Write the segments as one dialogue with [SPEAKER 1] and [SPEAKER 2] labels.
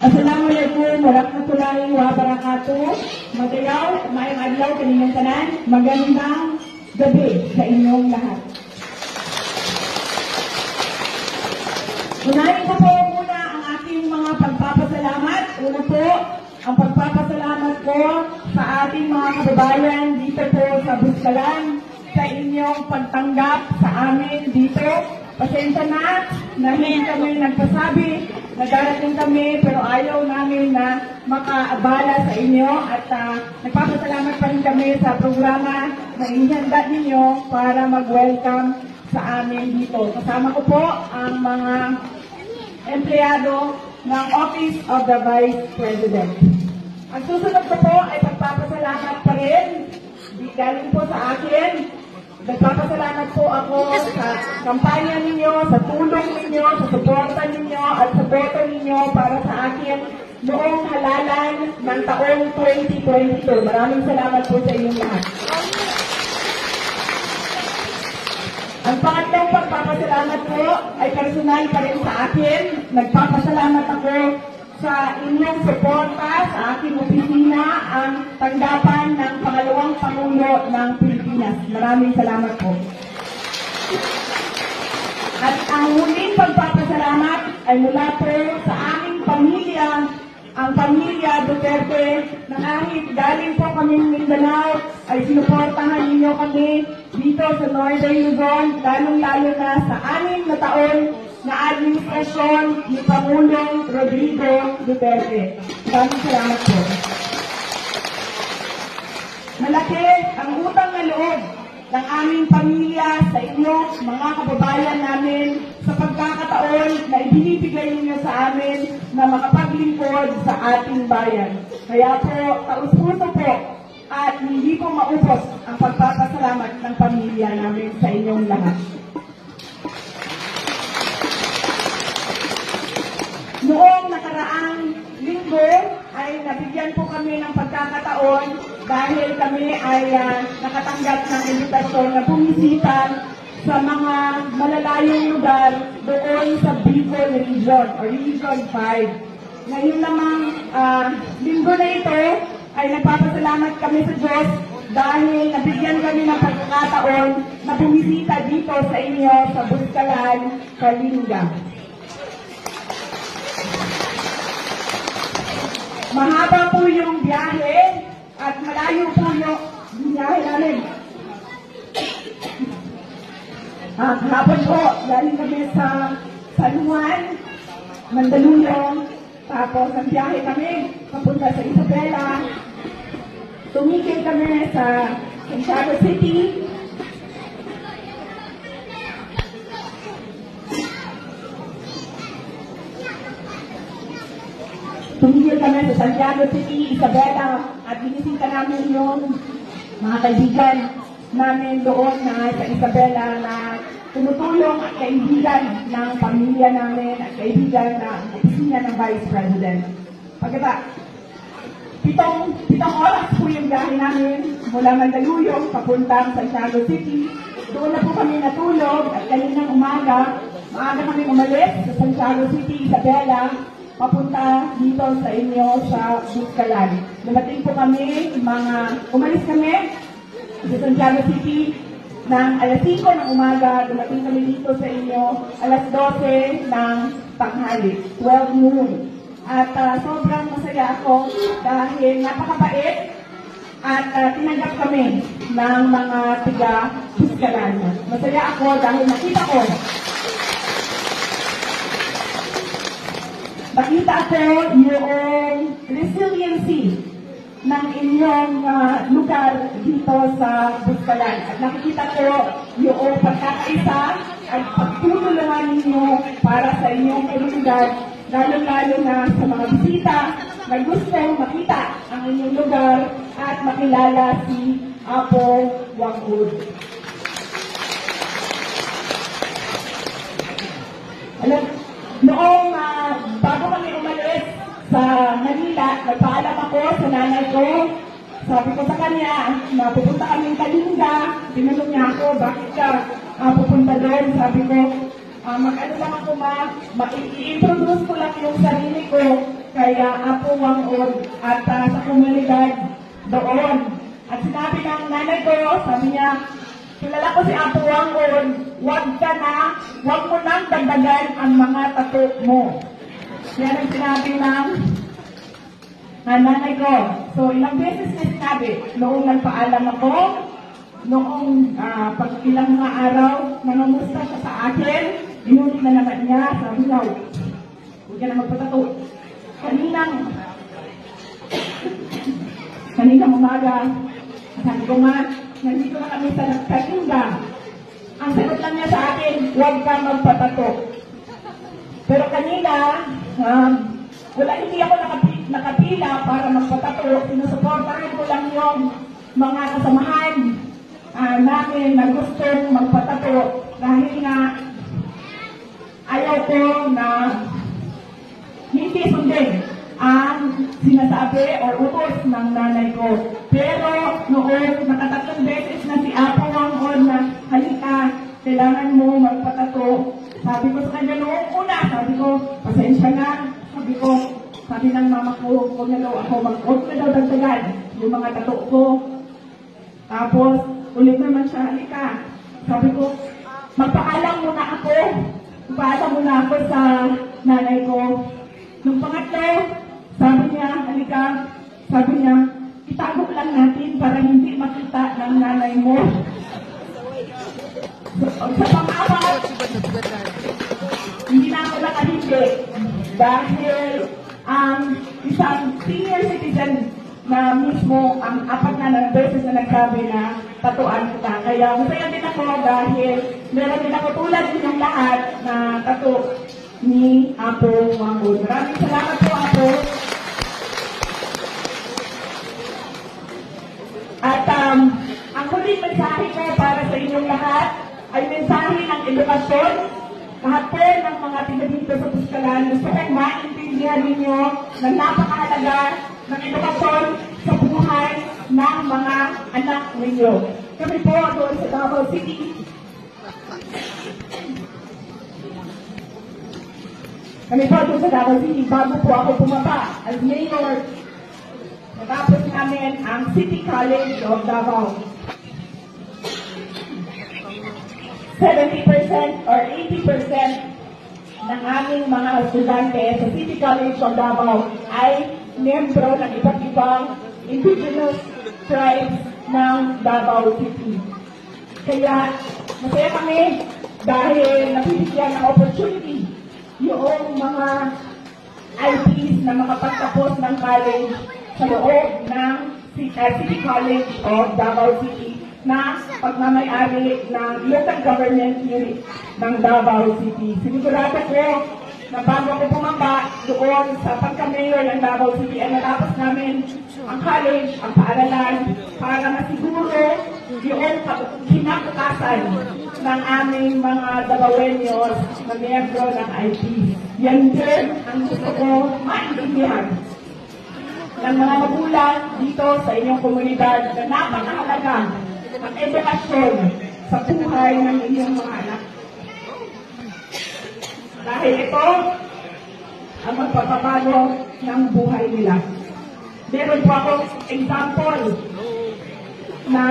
[SPEAKER 1] Assalamualaikum warahmatullahi wabarakatuh. Magayaw, mayang adlaw kaninyong tanan. Magandang gabi sa inyong lahat. Unahin ko po muna ang ating mga pagpapasalamat. Una po, ang pagpapasalamat ko sa ating mga kababayan dito po sa Buskalan sa inyong pagtanggap sa amin dito. Pasensya na hindi kami nagpasabi na darating kami pero ayaw namin na makaabala sa inyo at nagpapasalamat pa rin kami sa programa na inihanda ninyo para mag-welcome sa amin dito. Kasama ko po ang mga empleyado ng Office of the Vice President. Ang susunod ko po ay pagpapasalamat pa rin. Galing po sa akin. Nagpapasalamat po ako sa kampanya ninyo, sa tulong ninyo, sa suporta ninyo at sa boto ninyo para sa akin noong halalan ng taong 2022. Maraming salamat po sa inyong lahat. Ang pangatlong pagpapasalamat po ay personal pa rin sa akin. Nagpapasalamat ako sa inyong suporta sa aking opisina ang tanggapan ng pangalawang Pangulo ng Pilipinas. Maraming salamat po. At ang huling pagpapasalamat ay mula po sa aming pamilya, ang pamilya Duterte, na kahit galing po kami ng Mindanao, ay sinuportahan ninyo kami dito sa Northern Luzon, lalong-lalo na sa 6 na taon na administrasyon ni Pangulong Rodrigo Duterte. Maraming salamat po. Malaki ang utang na loob ng aming pamilya sa inyo, mga kababayan namin, sa pagkakataon na ibinibigay ninyo sa amin na makapaglingkod sa ating bayan. Kaya po, taus-puso po at hindi po maubos ang pagpapasalamat ng pamilya namin sa inyong lahat. Noong nakaraang linggo ay nabigyan po kami ng pagkakataon dahil kami ay nakatanggap ng imbitasyon na bumisita sa mga malalayong lugar doon sa Bicol Region o Region 5. Ngayon namang linggo na ito ay nagpapasalamat kami sa Diyos dahil nabigyan kami ng pagkakataon na bumisita dito sa inyo sa Buskalan, Kalinga. Mahaba po yung biyahe at malayo po yung biyahe namin. Hapon po, galing kami sa San Juan, Mandaluyong, tapos ang biyahe kami papunta sa Isabela. Tumigil kami sa Santiago City. Tumigil kami sa Santiago City, Isabela, at binisita namin yung mga kaibigan namin doon na sa Isabela na tumutulong at kaibigan ng pamilya namin at kaibigan ng opisina ng Vice President. Pagkata, pitong oras po yung biyahe namin mula Mandaluyong papuntang Santiago City. Doon na po kami natulog at kaninang umaga, maaga kami umalis sa Santiago City, Isabela, papunta dito sa inyo sa Buskalan. Dumating po kami, umalis kami sa Santiago City ng alas 5 ng umaga, dumating kami dito sa inyo alas 12 ng tanghali, 12 noon. At sobrang masaya ako dahil napakabait at tinanggap kami ng mga tiga-Buskalan. Masaya ako dahil nakita ko yung resiliency ng inyong lugar dito sa Buskalan. At nakikita ko yung pagkakaisa at pagtutulungan ninyo para sa inyong komunidad, lalo-lalo na sa mga bisita na gustong makita ang inyong lugar at makilala si Apo Wangud. Noong bago kami umalis sa Manila, nagpaalam ako sa nanay ko. Sabi ko sa kanya, pupunta kaming Kalinga. Tinanong niya ako, bakit ka pupunta doon? Sabi ko, mag-ano lang ako i-introduce ko lang yung sarili ko kay kay Apo Wangod at sa komunidad doon. At sinabi ng nanay ko, sabi niya, kilala ko si Apo Wangod, wag mo nang dagdagan ang mga tato mo. Yan ang sinabi ng nanay ko. So, ilang beses na sinabi, noong nagpaalam ako, noong ilang mga araw, nangamusta siya sa akin, inulit na naman niya, sabi niya, huwag ka na magpatato. Kaninang umaga, sabi ko nga, nandito na kami sa Katinga. Ang sagot lang niya sa akin, huwag ka magpatato. Pero kanina, hindi ako nakapila para magpatato. Sinusuportahan ko lang yung mga kasamahan namin na gustong magpatato. Dahil nga, ayaw ko na hindi sundin ang sinasabi o utos ng nanay ko. Pero noon, nakatatlong beses na si Apo Wangod na halika, kailangan mo magpatato. Sabi ko sa kanya noong una, sabi ko, pasensya na. Sabi ng mama ko, huwag na daw dagdagan yung mga tato ko. Tapos, ulit naman siya, halika. Sabi ko, magpaalam muna ako. Magpaalam muna ako sa nanay ko. Nung pangatlo, sabi niya, halika, sabi niya, itago lang natin para hindi makita ng nanay mo. Sa pang-apat, hindi na ako nakahindi dahil ang isang senior citizen na mismo ang apat na beses na nagsabi na tatuan kita. Kaya masaya din ako dahil meron din ako tulad ninyong lahat na tato ni Apo Wangod. Maraming salamat po, Apo. At ang huling mensahe ko para sa inyong lahat ay mensahe ng edukasyon. Lahat po ng mga tiga dito sa Puskalan, gusto kong maintindihan ninyo na napakahalaga ng edukasyon sa buhay ng mga anak ninyo. Kami po doon sa Davao City. Bago po ako pumaba as mayor, natapos namin ang City College of Davao. 70% or 80% ng aming mga estudyante sa City College of Davao ay miyembro ng iba't ibang indigenous tribes ng Davao City. Kaya masaya kami dahil nabibigyan ng opportunity yung mga IPs na makapagtapos ng college sa loob ng City College of Davao City na pagmamayari ng local government unit ng Davao City. Sinigurado ko na bago ako bumaba doon sa pagka-mayor ng Davao City ay natapos namin ang college, ang paaralan, para masiguro yung kinabukasan ng aming mga Davaoeños na miyembro ng IP. Yan din ang gusto ko maintindihan ng mga magulang dito sa inyong komunidad na napakahalaga ang edukasyon sa buhay ng inyong mga anak. Dahil ito ang magpapabago ng buhay nila. Meron po akong example na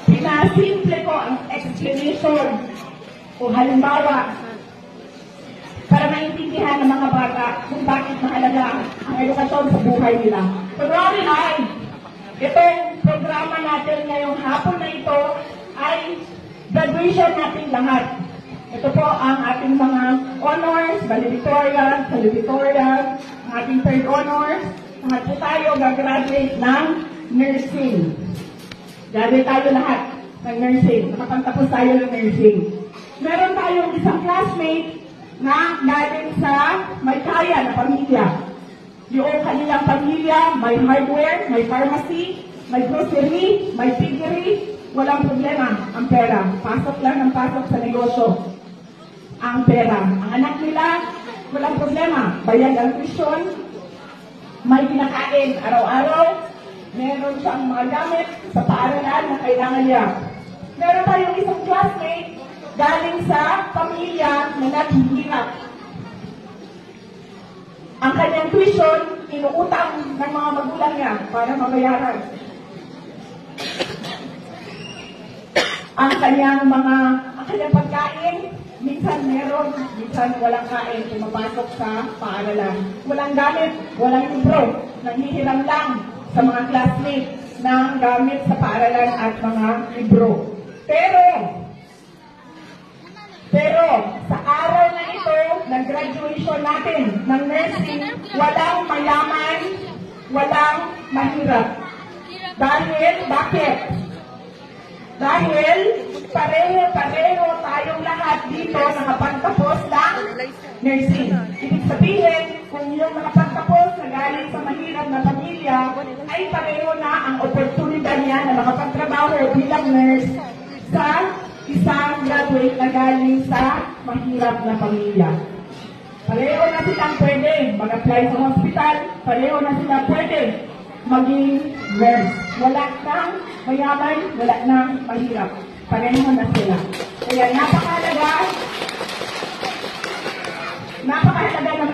[SPEAKER 1] pinasimple ko ang explanation o halimbawa para maintindihan ng mga bata kung bakit mahalaga ang edukasyon sa buhay nila. Kunwari ay, itong programa natin ngayong hapon na ito ay graduation natin lahat. Ito po ang ating mga honors, valedictorian, salutatorian, ang ating third honors. Lahat po tayo gagraduate ng nursing. Graduate tayo lahat ng nursing. Nakapagtapos tayo ng nursing. Meron tayong isang classmate na galing sa may kaya na pamilya. Yung kanilang pamilya, may hardware, may pharmacy, may grocery, may piggery, walang problema ang pera. Pasok lang ng pasok sa negosyo ang pera. Ang anak nila, walang problema. Bayad ang tuition, may kinakain araw-araw, meron siyang mga gamit sa paaralan na kailangan niya. Meron tayong isang classmate galing sa pamilya na naghihirap. Ang kanyang tuition inuutang ng mga magulang niya para mabayaran ang kanyang pagkain. Minsan meron, minsan walang kain, pumapasok sa paaralan. Walang gamit, walang libro, nanghihiram lang sa mga classmates ng gamit sa paaralan at mga libro. Pero, sa araw na ito, nag-graduation natin ng nursing, walang mayaman, walang mahirap. Bakit? Dahil pareho tayong lahat dito nakapagtapos ng nursing. Ibig sabihin, kung yung nakapagtapos na galing sa mahirap na pamilya, ay pareho na ang oportunidad niya na makapagtrabaho bilang nurse sa isang graduate na galing sa mahirap na pamilya. Pareho na silang pwede mag-apply sa hospital, pareho na sila pwede maging nurse. Wala nang mayaman, wala nang mahirap. Pareho na sila. Kaya napakahalaga na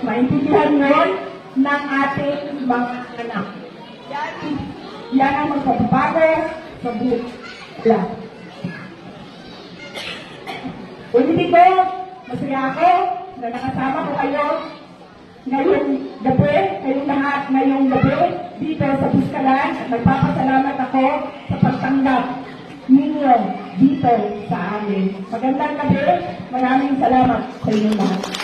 [SPEAKER 1] maintindihan yun ng ating mga anak. Yan ang magpapabago sa buhay. Ulitin ko, masaya ako na nakasama ko kayo ngayong gabi dito sa Puskalan at nagpapasalamat ako sa pagtanggap ninyo dito sa amin. Magandang gabi, maraming salamat sa inyong lahat.